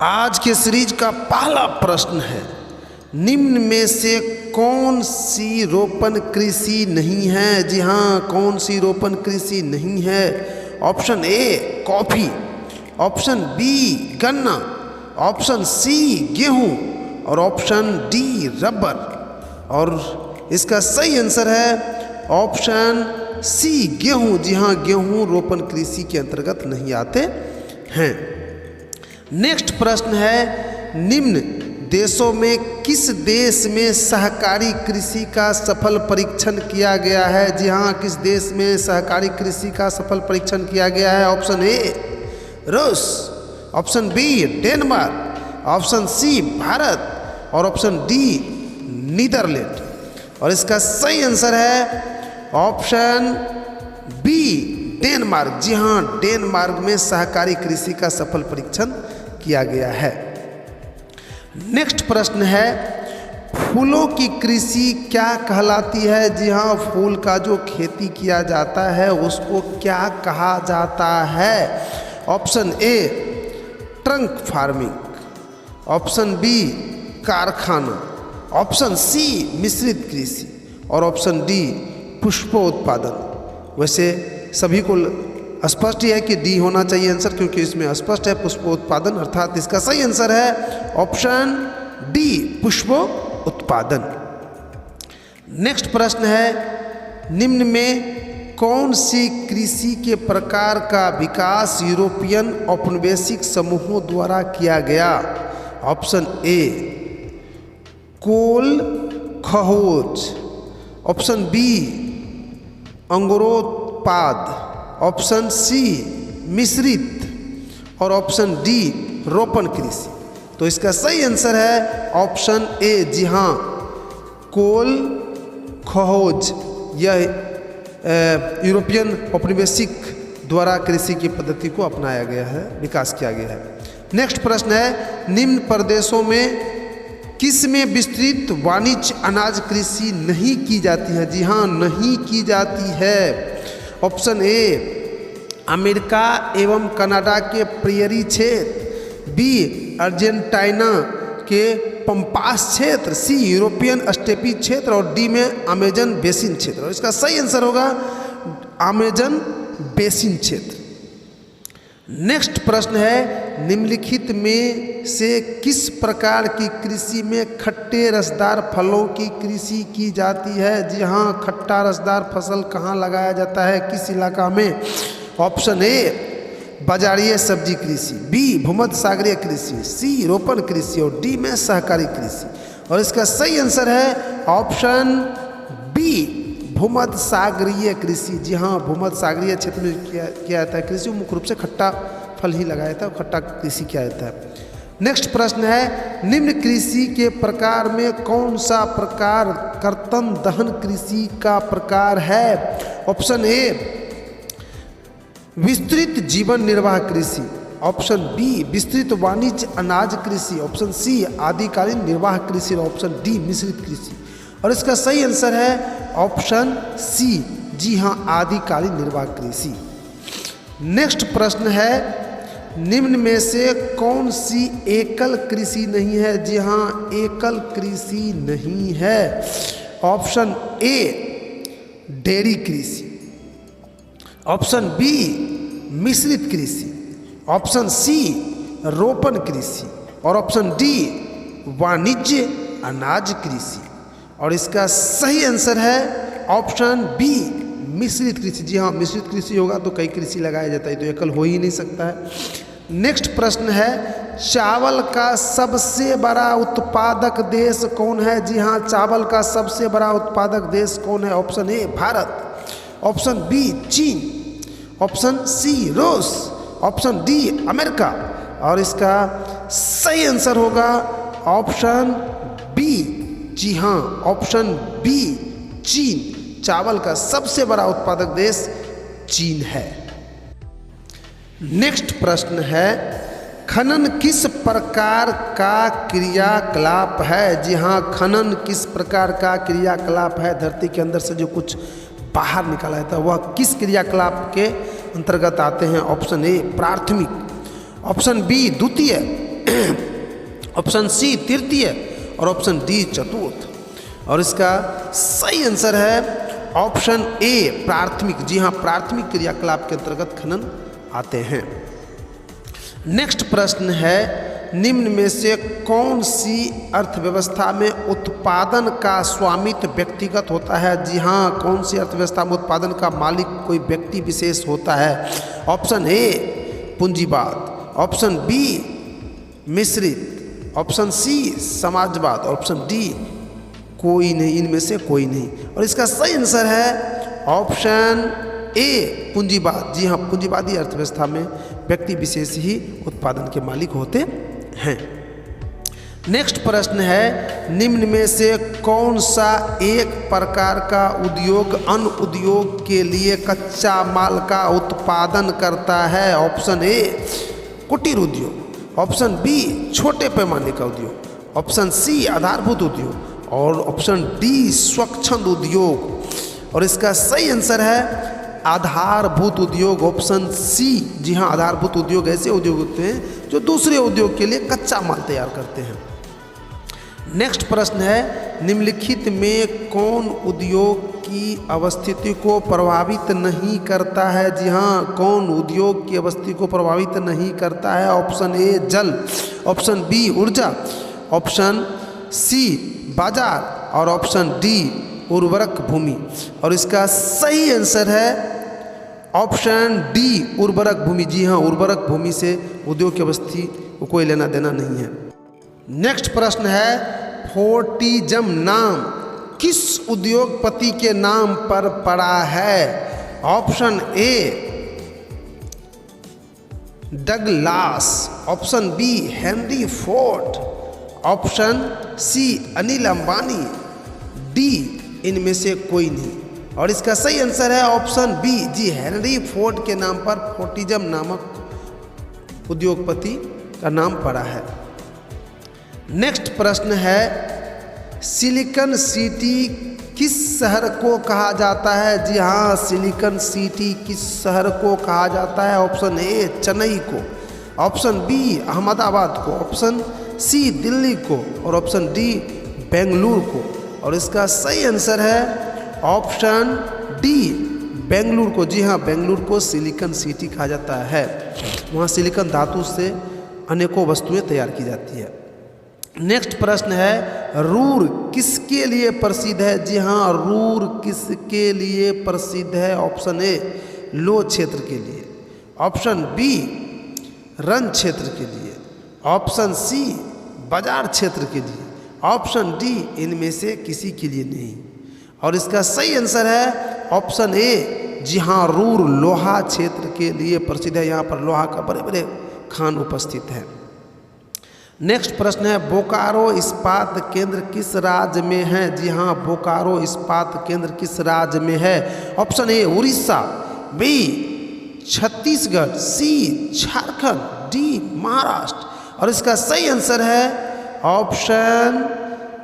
आज के सीरीज का पहला प्रश्न है, निम्न में से कौन सी रोपण कृषि नहीं है? जी हाँ, कौन सी रोपण कृषि नहीं है? Option A coffee, option B गन्ना, ऑप्शन सी गेहूं और ऑप्शन डी रबर। और इसका सही आंसर है ऑप्शन सी गेहूं। जी हाँ, गेहूं रोपण कृषि के अंतर्गत नहीं आते हैं। नेक्स्ट प्रश्न है, निम्न देशों में किस देश में सहकारी कृषि का सफल परीक्षण किया गया है? जी हाँ, किस देश में सहकारी कृषि का सफल परीक्षण किया गया है? ऑप्शन ए रूस, option B Denmark, option C Bharat और ऑप्शन डी नीदरलैंड। और इसका सही आंसर है ऑप्शन बी डेनमार्क। जी हाँ, डेनमार्क में सहकारी कृषि का सफल परीक्षण किया गया है। नेक्स्ट प्रश्न है, फूलों की कृषि क्या कहलाती है? जी हाँ, फूल का जो खेती किया जाता है उसको क्या कहा जाता है? Option A trunk farming, option B कारखाना, ऑप्शन सी मिश्रित कृषि और ऑप्शन डी पुष्पोत्पादन। वैसे सभी को स्पष्ट है कि डी होना चाहिए आंसर, क्योंकि इसमें स्पष्ट है पुष्पोत्पादन, अर्थात इसका सही आंसर है ऑप्शन डी पुष्पोत्पादन। नेक्स्ट प्रश्न है, निम्न में कौन सी कृषि के प्रकार का विकास यूरोपियन औपनिवेशिक समूहों द्वारा किया गया? ऑप्शन ए कोल खहोज, ऑप्शन बी अंगुरोत्पाद, ऑप्शन सी मिश्रित और ऑप्शन डी रोपण कृषि। तो इसका सही आंसर है ऑप्शन ए। जी हाँ, कोल खहोज यह यूरोपियन औपनिवेशिक द्वारा कृषि की पद्धति को अपनाया गया है, विकास किया गया है। नेक्स्ट प्रश्न है, निम्न प्रदेशों में किस में विस्तृत वाणिज्य अनाज कृषि नहीं की जाती है? जी हाँ, नहीं की जाती है। ऑप्शन ए अमेरिका एवं कनाडा के प्रियरी क्षेत्र, बी अर्जेंटीना के पंपास क्षेत्र, सी यूरोपियन स्टेपी क्षेत्र और डी में अमेजन बेसिन क्षेत्र। और इसका सही आंसर होगा अमेजन बेसिन क्षेत्र। नेक्स्ट प्रश्न है, निम्नलिखित में से किस प्रकार की कृषि में खट्टे रसदार फलों की कृषि की जाती है? जी हाँ, खट्टा रसदार फसल कहाँ लगाया जाता है, किस इलाका में? ऑप्शन ए बाजारीय सब्जी कृषि, बी भूमध्य सागरीय कृषि, सी रोपण कृषि और डी में सहकारी कृषि। और इसका सही आंसर है ऑप्शन बी भूमध्य सागरीय कृषि। जी हाँ, भूमध्य सागरीय क्षेत्र में किया जाता है कृषि, मुख्य रूप से खट्टा फल ही लगाया जाता है, खट्टा कृषि किया जाता है। नेक्स्ट प्रश्न है, निम्न कृषि के प्रकार में कौन सा प्रकार कर्तन दहन कृषि का प्रकार है? ऑप्शन ए विस्तृत जीवन निर्वाह कृषि, ऑप्शन बी विस्तृत वाणिज्य अनाज कृषि, ऑप्शन सी आदिकालीन निर्वाह कृषि और ऑप्शन डी मिश्रित कृषि। और इसका सही आंसर है ऑप्शन सी। जी हाँ, आदिकालीन निर्वाह कृषि। नेक्स्ट प्रश्न है, निम्न में से कौन सी एकल कृषि नहीं है? जी हाँ, एकल कृषि नहीं है। ऑप्शन ए डेयरी कृषि, ऑप्शन बी मिश्रित कृषि, ऑप्शन सी रोपण कृषि और ऑप्शन डी वाणिज्य अनाज कृषि। और इसका सही आंसर है ऑप्शन बी मिश्रित कृषि। जी हाँ, मिश्रित कृषि होगा तो कई कृषि लगाया जाता है, तो एकल हो ही नहीं सकता है। नेक्स्ट प्रश्न है, चावल का सबसे बड़ा उत्पादक देश कौन है? जी हाँ, चावल का सबसे बड़ा उत्पादक देश कौन है? Option A Bharat, option B चीन, ऑप्शन सी रूस, ऑप्शन डी अमेरिका। और इसका सही आंसर होगा ऑप्शन बी। जी हाँ, ऑप्शन बी चीन। चावल का सबसे बड़ा उत्पादक देश चीन है। नेक्स्ट प्रश्न है, खनन किस प्रकार का क्रियाकलाप है? जी हाँ, खनन किस प्रकार का क्रियाकलाप है? धरती के अंदर से जो कुछ बाहर निकाला जाता है वह किस क्रियाकलाप के अंतर्गत आते हैं? ऑप्शन ए प्राथमिक, ऑप्शन बी द्वितीय, ऑप्शन सी तृतीय और ऑप्शन डी चतुर्थ। और इसका सही आंसर है ऑप्शन ए प्राथमिक। जी हाँ, प्राथमिक क्रियाकलाप के अंतर्गत खनन आते हैं। नेक्स्ट प्रश्न है, निम्न में से कौन सी अर्थव्यवस्था में उत्पादन का स्वामित्व व्यक्तिगत होता है? जी हाँ, कौन सी अर्थव्यवस्था में उत्पादन का मालिक कोई व्यक्ति विशेष होता है? ऑप्शन ए पूंजीवाद, ऑप्शन बी मिश्रित, ऑप्शन सी समाजवाद, ऑप्शन डी कोई नहीं, इनमें से कोई नहीं। और इसका सही आंसर है ऑप्शन ए पूंजीवाद। जी हाँ, पूंजीवादी अर्थव्यवस्था में व्यक्ति विशेष ही उत्पादन के मालिक होते हैं। नेक्स्ट प्रश्न है, निम्न में से कौन सा एक प्रकार का उद्योग अन्य उद्योग के लिए कच्चा माल का उत्पादन करता है? ऑप्शन ए कुटीर उद्योग, ऑप्शन बी छोटे पैमाने का उद्योग, ऑप्शन सी आधारभूत उद्योग और ऑप्शन डी स्वच्छंद उद्योग। और इसका सही आंसर है आधारभूत उद्योग, ऑप्शन सी। जी हाँ, आधारभूत उद्योग ऐसे उद्योग होते हैं जो दूसरे उद्योग के लिए कच्चा माल तैयार करते हैं। नेक्स्ट प्रश्न है, निम्नलिखित में कौन उद्योग की अवस्थिति को प्रभावित नहीं करता है? जी हाँ, कौन उद्योग की अवस्थिति को प्रभावित नहीं करता है? ऑप्शन ए जल, ऑप्शन बी ऊर्जा, ऑप्शन सी बाजार और ऑप्शन डी उर्वरक भूमि। और इसका सही आंसर है ऑप्शन डी उर्वरक भूमि। जी हाँ, उर्वरक भूमि से उद्योग की अवस्थी को कोई लेना देना नहीं है। नेक्स्ट प्रश्न है, फोर्टिज्म नाम किस उद्योगपति के नाम पर पड़ा है? Option A Douglas, option B Henry Ford, option C Anil Ambani, D इनमें से कोई नहीं। और इसका सही आंसर है ऑप्शन बी। जी, हेनरी फोर्ड के नाम पर फोर्टिज्म नामक उद्योगपति का नाम पड़ा है। नेक्स्ट प्रश्न है, सिलिकॉन सिटी किस शहर को कहा जाता है? जी हाँ, सिलिकॉन सिटी किस शहर को कहा जाता है? ऑप्शन ए चेन्नई को, ऑप्शन बी अहमदाबाद को, ऑप्शन सी दिल्ली को और ऑप्शन डी बेंगलुरु को। और इसका सही आंसर है ऑप्शन डी बेंगलुरु को। जी हाँ, बेंगलुरु को सिलिकॉन सिटी कहा जाता है। वहाँ सिलिकॉन धातु से अनेकों वस्तुएं तैयार की जाती है। नेक्स्ट प्रश्न है, रूर किसके लिए प्रसिद्ध है? जी हाँ, रूर किसके लिए प्रसिद्ध है? ऑप्शन ए लौह क्षेत्र के लिए, ऑप्शन बी रन क्षेत्र के लिए, ऑप्शन सी बाजार क्षेत्र के लिए, ऑप्शन डी इनमें से किसी के लिए नहीं। और इसका सही आंसर है ऑप्शन ए। जी हाँ, रूर लोहा क्षेत्र के लिए प्रसिद्ध है। यहाँ पर लोहा का बड़े बड़े खान उपस्थित है। नेक्स्ट प्रश्न है, बोकारो इस्पात केंद्र किस राज्य में है? जी हाँ, बोकारो इस्पात केंद्र किस राज्य में है? Option A Orissa, B Chhattisgarh, C Jharkhand, D Maharashtra. और इसका सही आंसर है ऑप्शन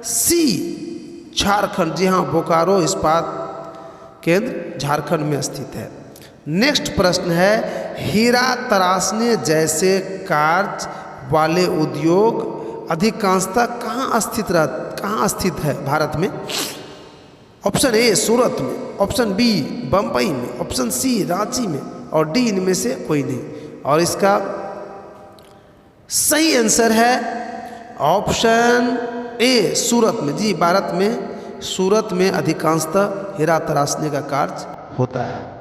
सी झारखंड। जी हाँ, बोकारो इस्पात केंद्र झारखंड में स्थित है। नेक्स्ट प्रश्न है, हीरा तराशने जैसे कार्य वाले उद्योग अधिकांशतः कहाँ स्थित है भारत में? ऑप्शन ए सूरत में, ऑप्शन बी बम्बई में, ऑप्शन सी रांची में और डी इनमें से कोई नहीं। और इसका सही आंसर है ऑप्शन ए सूरत में। जी, भारत में सूरत में अधिकांशतः हीरा तराशने का कार्य होता है।